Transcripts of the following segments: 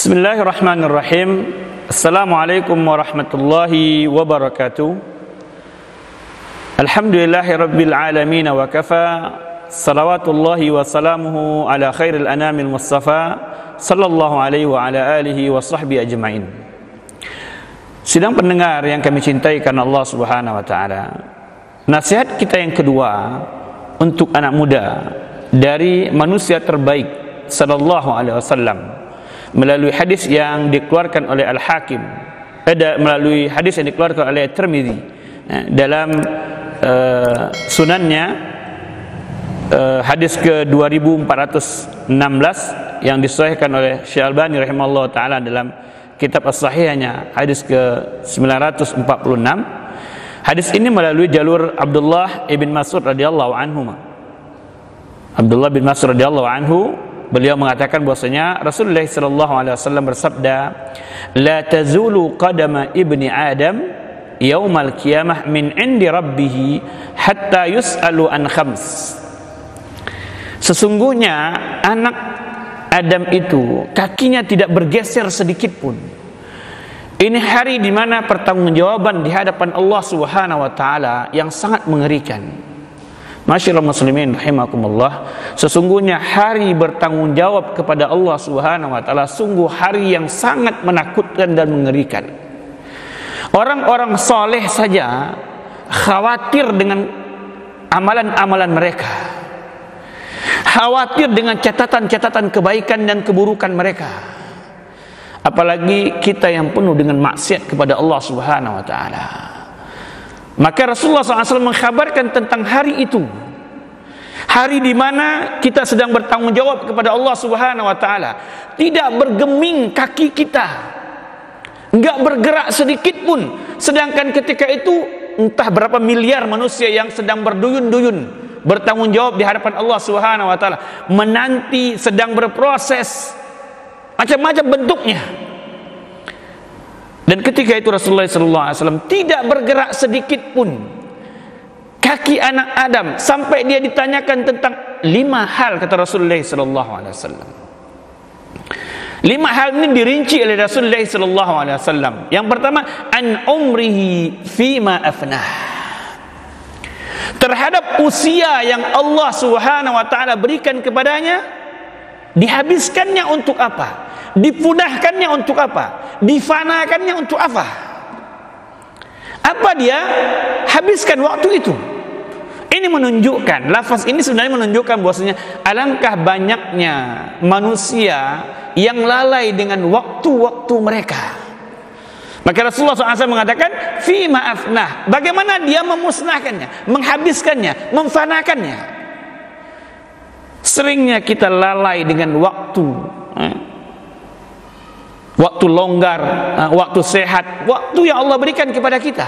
Bismillahirrahmanirrahim. Assalamualaikum warahmatullahi wabarakatuh. Alhamdulillahi rabbil alamin wa kafa. Salawatullahi wa salamuhu ala khairil anamil mustafa sallallahu alaihi wa ala alihi wa sahbihi ajma'in. Sidang pendengar yang kami cintai karena Allah Subhanahu wa taala. Nasihat kita yang kedua untuk anak muda dari manusia terbaik sallallahu alaihi wasallam melalui hadis yang dikeluarkan oleh Al-Hakim, melalui hadis yang dikeluarkan oleh Tirmidzi dalam sunannya, hadis ke 2416 yang disahihkan oleh Syekh Albani rahimahullah taala dalam kitab as-sahihnya, hadis ke 946. Hadis ini melalui jalur Abdullah bin Mas'ud radhiyallahu anhu. Abdullah bin Mas'ud radhiyallahu anhu, beliau mengatakan bahwasanya Rasulullah sallallahu alaihi wasallam bersabda, "La tazulu qadama ibni Adam yaumal qiyamah min indi rabbih hatta yus'alu an khams." Sesungguhnya anak Adam itu kakinya tidak bergeser sedikit pun. Ini hari di mana pertanggungjawaban di hadapan Allah Subhanahu wa taala yang sangat mengerikan. Masyaallah muslimin rahimakumullah, sesungguhnya hari bertanggung jawab kepada Allah Subhanahu wa taala sungguh hari yang sangat menakutkan dan mengerikan. Orang-orang soleh saja khawatir dengan amalan-amalan mereka, khawatir dengan catatan-catatan kebaikan dan keburukan mereka, apalagi kita yang penuh dengan maksiat kepada Allah Subhanahu wa taala. Maka Rasulullah SAW mengkhabarkan tentang hari itu, hari di mana kita sedang bertanggung jawab kepada Allah Subhanahu wa taala. Tidak bergeming kaki kita, enggak bergerak sedikit pun. Sedangkan ketika itu entah berapa miliar manusia yang sedang berduyun-duyun bertanggung jawab di hadapan Allah Subhanahu wa taala, menanti, sedang berproses macam-macam bentuknya. Dan ketika itu Rasulullah SAW tidak bergerak sedikit pun kaki anak Adam sampai dia ditanyakan tentang 5 hal, kata Rasulullah SAW. 5 hal ini dirinci oleh Rasulullah SAW. Yang pertama, an umrihi fima afnah, terhadap usia yang Allah Subhanahu wa taala berikan kepadanya, dihabiskannya untuk apa? Dipunahkannya untuk apa? Difanakannya untuk apa? Apa dia habiskan waktu itu? Ini menunjukkan, lafaz ini sebenarnya menunjukkan bahwasanya alangkah banyaknya manusia yang lalai dengan waktu-waktu mereka. Maka Rasulullah SAW mengatakan fi ma'afnah, bagaimana dia memusnahkannya, menghabiskannya, memfanakannya. Seringnya kita lalai dengan waktu, waktu longgar, waktu sehat, waktu yang Allah berikan kepada kita.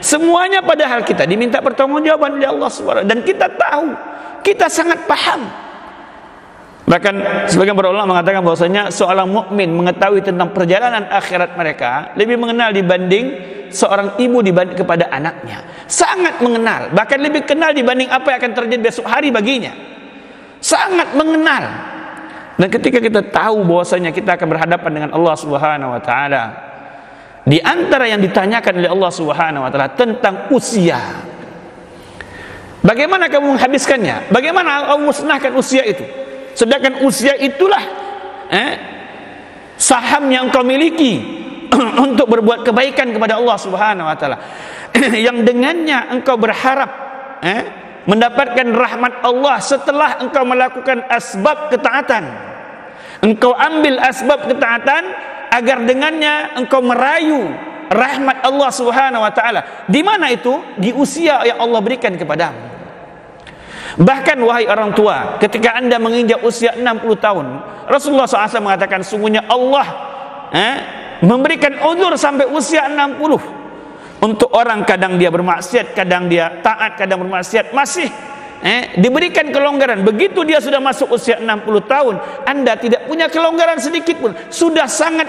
Semuanya padahal kita diminta pertanggungjawaban oleh Allah SWT, dan kita tahu, kita sangat paham. Bahkan sebagian para ulama mengatakan bahwasanya seorang mukmin mengetahui tentang perjalanan akhirat mereka lebih mengenal dibanding seorang ibu dibanding kepada anaknya. Sangat mengenal, bahkan lebih kenal dibanding apa yang akan terjadi besok hari baginya. Sangat mengenal. Dan ketika kita tahu bahwasanya kita akan berhadapan dengan Allah Subhanahu wa taala, di antara yang ditanyakan oleh Allah Subhanahu wa taala tentang usia, bagaimana kamu menghabiskannya? Bagaimana kamu musnahkan usia itu? Sedangkan usia itulah saham yang kau miliki untuk berbuat kebaikan kepada Allah Subhanahu wa taala, yang dengannya engkau berharap mendapatkan rahmat Allah setelah engkau melakukan asbab ketaatan. Engkau ambil asbab ketaatan agar dengannya engkau merayu rahmat Allah Subhanahu wa taala. Di mana itu? Di usia yang Allah berikan kepadamu. Bahkan wahai orang tua, ketika anda menginjak usia 60 tahun, Rasulullah SAW mengatakan sungguhnya Allah memberikan uzur sampai usia 60. Untuk orang kadang dia bermaksiat, kadang dia taat, kadang bermaksiat, masih diberikan kelonggaran. Begitu dia sudah masuk usia 60 tahun, anda tidak punya kelonggaran sedikit pun. Sudah sangat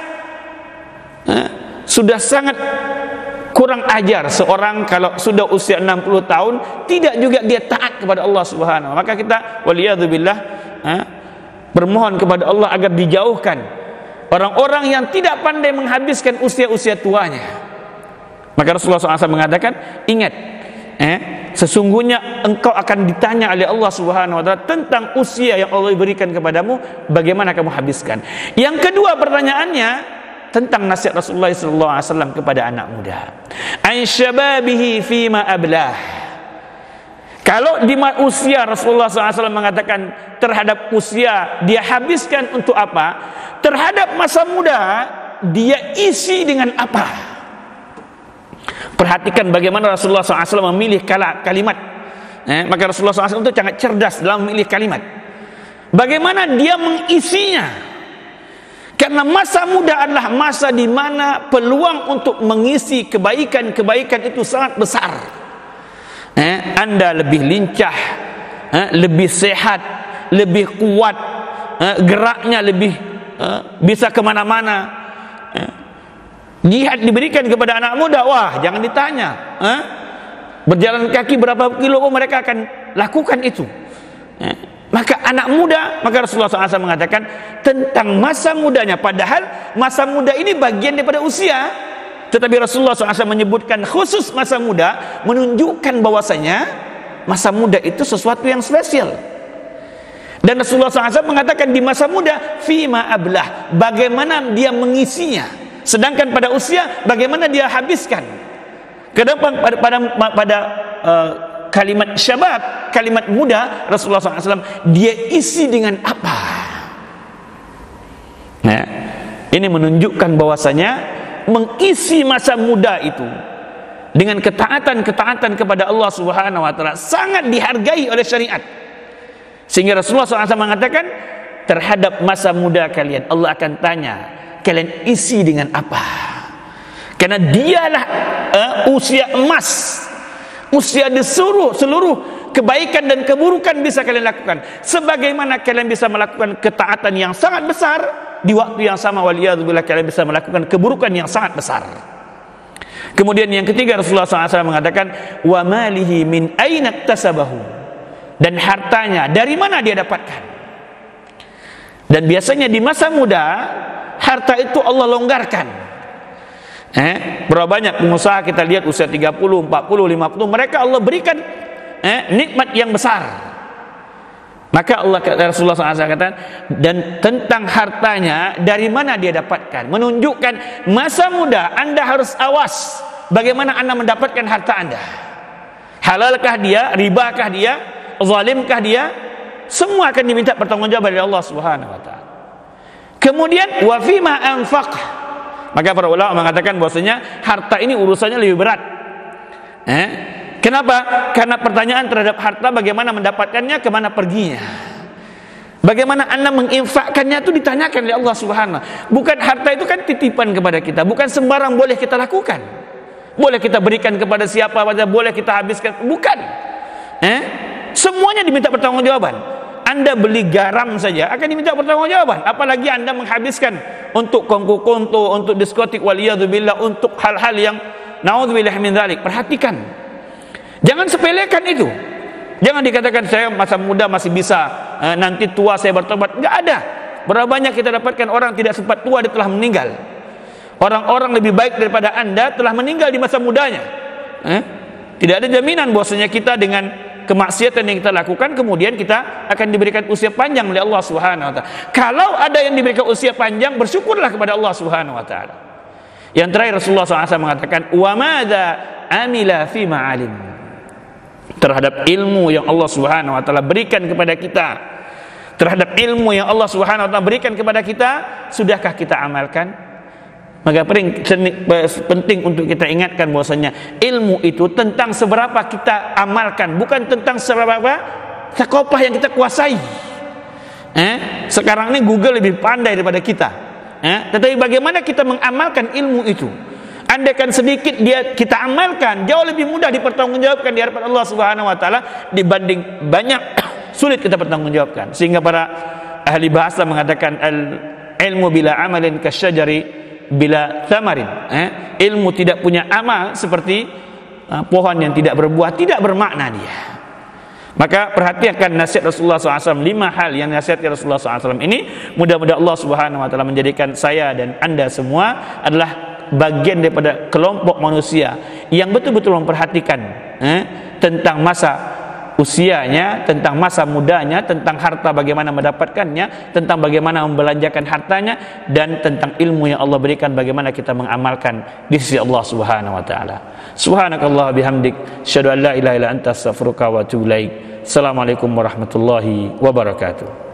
kurang ajar seorang kalau sudah usia 60 tahun tidak juga dia taat kepada Allah Subhanahu wa taala. Maka kita waliyadzubillah bermohon kepada Allah agar dijauhkan orang-orang yang tidak pandai menghabiskan usia-usia tuanya. Maka Rasulullah SAW mengatakan, ingat, sesungguhnya engkau akan ditanya oleh Allah Subhanahu wa taala tentang usia yang Allah berikan kepadamu, bagaimana kamu habiskan. Yang kedua pertanyaannya tentang nasihat Rasulullah SAW kepada anak muda. An syababihi fima ablah. Kalau di usia Rasulullah SAW mengatakan terhadap usia dia habiskan untuk apa, terhadap masa muda dia isi dengan apa. Perhatikan bagaimana Rasulullah SAW memilih kalimat. Maka Rasulullah SAW itu sangat cerdas dalam memilih kalimat. Bagaimana dia mengisinya. Karena masa muda adalah masa di mana peluang untuk mengisi kebaikan-kebaikan itu sangat besar. Anda lebih lincah, lebih sehat, lebih kuat, geraknya lebih bisa kemana-mana. Jihad diberikan kepada anak muda, wah jangan ditanya, berjalan kaki berapa kilo mereka akan lakukan itu. Maka anak muda, maka Rasulullah SAW mengatakan tentang masa mudanya, padahal masa muda ini bagian daripada usia, tetapi Rasulullah SAW menyebutkan khusus masa muda, menunjukkan bahwasanya masa muda itu sesuatu yang spesial. Dan Rasulullah SAW mengatakan di masa muda fima ablah, bagaimana dia mengisinya. Sedangkan pada usia bagaimana dia habiskan. Kenapa pada kalimat syabab, kalimat muda, Rasulullah SAW dia isi dengan apa? Nah, ini menunjukkan bahwasanya mengisi masa muda itu dengan ketaatan kepada Allah Subhanahu wa taala sangat dihargai oleh syariat. Sehingga Rasulullah SAW mengatakan terhadap masa muda kalian Allah akan tanya, kalian isi dengan apa? Karena dialah usia emas, usia seluruh kebaikan dan keburukan bisa kalian lakukan. Sebagaimana kalian bisa melakukan ketaatan yang sangat besar, di waktu yang sama waliyadzubillah kalian bisa melakukan keburukan yang sangat besar. Kemudian yang ketiga Rasulullah SAW mengatakan wa malihi min aina iktasabahu, dan hartanya dari mana dia dapatkan. Dan biasanya di masa muda harta itu Allah longgarkan. Berapa banyak pengusaha kita lihat usia 30, 40, 50, mereka Allah berikan nikmat yang besar. Maka Rasulullah SAW kata, dan tentang hartanya dari mana dia dapatkan, menunjukkan masa muda Anda harus awas bagaimana Anda mendapatkan harta Anda. Halalkah dia, ribakah dia, zalimkah dia, semua akan diminta pertanggungjawaban dari Allah Subhanahu wa taala. Kemudian wa fima anfaq, maka para ulama mengatakan bahwasanya harta ini urusannya lebih berat. Kenapa? Karena pertanyaan terhadap harta bagaimana mendapatkannya, kemana perginya, bagaimana Anda menginfakkannya itu ditanyakan oleh Allah Subhanahu. Bukan harta itu kan titipan kepada kita, bukan sembarang boleh kita lakukan. Boleh kita berikan kepada siapa saja, boleh kita habiskan, bukan. Semuanya diminta pertanggungjawaban. Anda beli garam saja akan diminta pertanggungjawaban, apalagi Anda menghabiskan untuk kongko-konto, untuk diskotik waliyadzubillah, untuk hal-hal yang naudzubillah min dzalik. Perhatikan, jangan sepelekan itu. Jangan dikatakan saya masa muda masih bisa, nanti tua saya bertobat. Enggak ada. Berapa banyak kita dapatkan orang tidak sempat tua, dia telah meninggal. Orang-orang lebih baik daripada Anda telah meninggal di masa mudanya. Tidak ada jaminan bahwasanya kita dengan kemaksiatan yang kita lakukan kemudian kita akan diberikan usia panjang oleh Allah Subhanahu wa taala. Kalau ada yang diberikan usia panjang, bersyukurlah kepada Allah Subhanahu wa taala. Yang terakhir Rasulullah SAW mengatakan wa madza amila fi ma'alim, terhadap ilmu yang Allah Subhanahu wa taala berikan kepada kita, terhadap ilmu yang Allah Subhanahu wa taala berikan kepada kita, sudahkah kita amalkan? Maka penting untuk kita ingatkan bahwasanya ilmu itu tentang seberapa kita amalkan, bukan tentang seberapa sekopah yang kita kuasai. Sekarang ini Google lebih pandai daripada kita. Tetapi bagaimana kita mengamalkan ilmu itu? Andaikan sedikit kita amalkan, jauh lebih mudah dipertanggungjawabkan di hadapan Allah Subhanahu wa taala dibanding banyak sulit kita pertanggungjawabkan. Sehingga para ahli bahasa mengatakan al-ilmu bila amalin kasyajari bila thamarin. Ilmu tidak punya amal seperti pohon yang tidak berbuah, tidak bermakna dia. Maka perhatikan nasihat Rasulullah SAW, 5 hal yang nasihatkan Rasulullah SAW ini. Mudah-mudahan Allah Subhanahu Wa Taala menjadikan saya dan anda semua adalah bagian daripada kelompok manusia yang betul-betul memperhatikan tentang masa usianya, tentang masa mudanya, tentang harta bagaimana mendapatkannya, tentang bagaimana membelanjakan hartanya, dan tentang ilmu yang Allah berikan bagaimana kita mengamalkan di sisi Allah Subhanahu Wa Taala. Subhanakallah bihamdik, asyhadu an la ilaha illa anta, astaghfiruka wa atubu ilaik. Assalamualaikum warahmatullahi wabarakatuh.